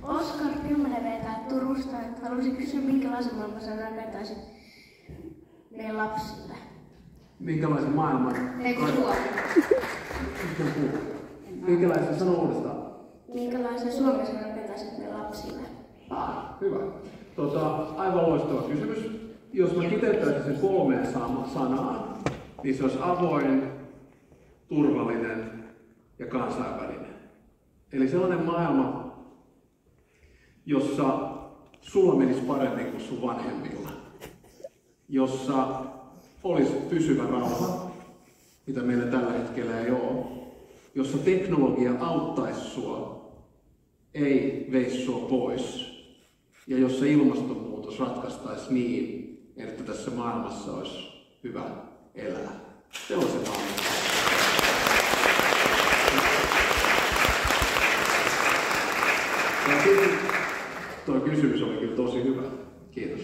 Oskar 10V Turusta, että haluaisin kysyä, minkälaisen maailman sä rakentaisit meidän lapsille? Minkälaisen maailman? Ei kun Suomi. Minkälaisen, sano uudestaan. Minkälaisen Suomen sä rakentaisit meidän lapsille? Hyvä. Aivan loistava kysymys. Jos mä kiteyttäisin sen 3 sanaan, niin se olisi avoin, turvallinen ja kansainvälinen. Eli sellainen maailma, jossa sulla menisi paremmin kuin sun vanhemmilla. Jossa olisi pysyvä rauha, mitä meillä tällä hetkellä ei ole. Jossa teknologia auttaisi sua, ei veisi sua pois. Ja jossa ilmastonmuutos ratkaistaisi niin, että tässä maailmassa olisi hyvä elää. Sellaisen maailman. Tuo kysymys oli kyllä tosi hyvä. Kiitos.